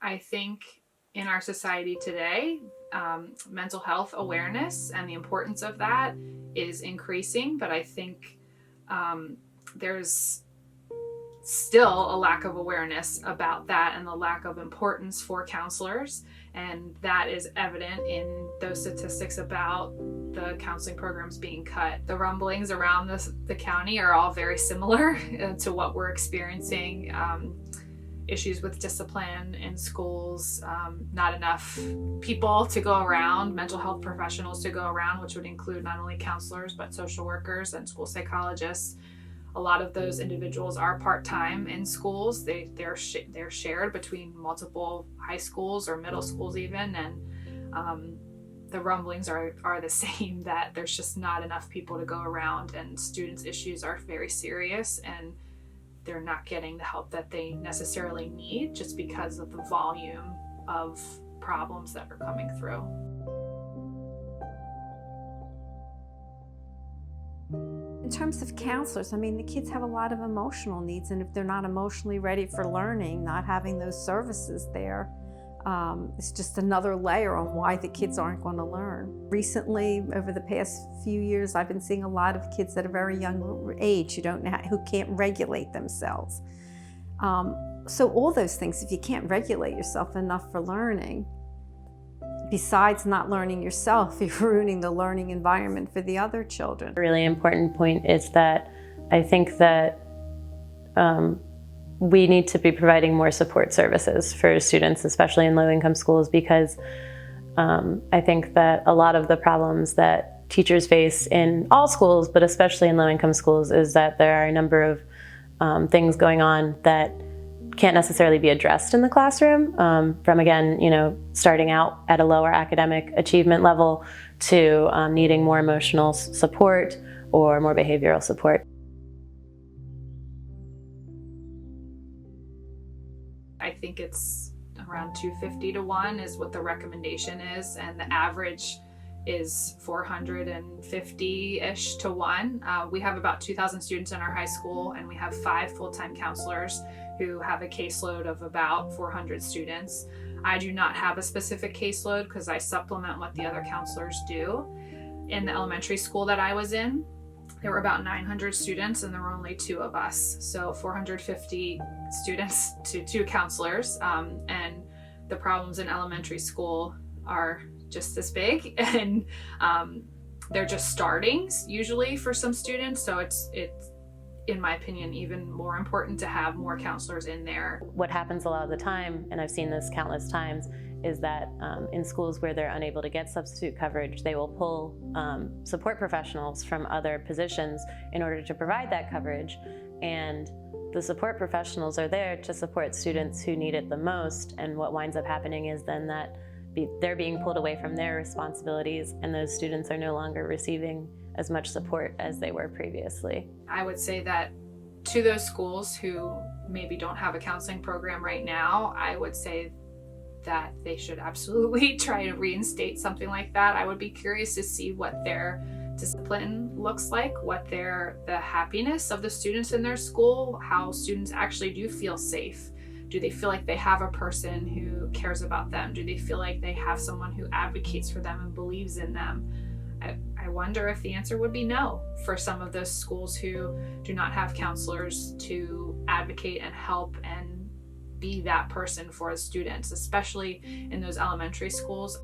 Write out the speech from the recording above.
I think in our society today, mental health awareness and the importance of that is increasing, but I think there's still a lack of awareness about that and the lack of importance for counselors. And that is evident in those statistics about the counseling programs being cut. The rumblings around the county are all very similar to what we're experiencing. Issues with discipline in schools, not enough people to go around, mental health professionals to go around, which would include not only counselors, but social workers and school psychologists. A lot of those individuals are part-time in schools. They're shared between multiple high schools or middle schools even, and the rumblings are the same, that there's just not enough people to go around, and students' issues are very serious, and they're not getting the help that they necessarily need just because of the volume of problems that are coming through. In terms of counselors, I mean, the kids have a lot of emotional needs, and if they're not emotionally ready for learning, not having those services there, it's just another layer on why the kids aren't going to learn. Recently, over the past few years, I've been seeing a lot of kids at a very young age who can't regulate themselves. So all those things, if you can't regulate yourself enough for learning, besides not learning yourself, you're ruining the learning environment for the other children. A really important point is that I think that we need to be providing more support services for students, especially in low-income schools, because I think that a lot of the problems that teachers face in all schools, but especially in low-income schools, is that there are a number of things going on that can't necessarily be addressed in the classroom, from, again, starting out at a lower academic achievement level to needing more emotional support or more behavioral support. I think it's around 250 to 1 is what the recommendation is, and the average is 450-ish to 1. We have about 2,000 students in our high school, and we have 5 full-time counselors who have a caseload of about 400 students. I do not have a specific caseload because I supplement what the other counselors do. In the elementary school that I was in, there were about 900 students, and there were only 2 of us. So 450 students to 2 counselors. And the problems in elementary school are just as big, and they're just starting usually for some students. So it's in my opinion, even more important to have more counselors in there. What happens a lot of the time, and I've seen this countless times, is that in schools where they're unable to get substitute coverage, they will pull support professionals from other positions in order to provide that coverage. And the support professionals are there to support students who need it the most, and what winds up happening is then that they're being pulled away from their responsibilities, and those students are no longer receiving as much support as they were previously. I would say that to those schools who maybe don't have a counseling program right now, I would say that they should absolutely try to reinstate something like that. I would be curious to see what their discipline looks like, what the happiness of the students in their school, how students actually do feel safe. Do they feel like they have a person who cares about them? Do they feel like they have someone who advocates for them and believes in them? I wonder if the answer would be no for some of those schools who do not have counselors to advocate and help and be that person for the students, especially in those elementary schools.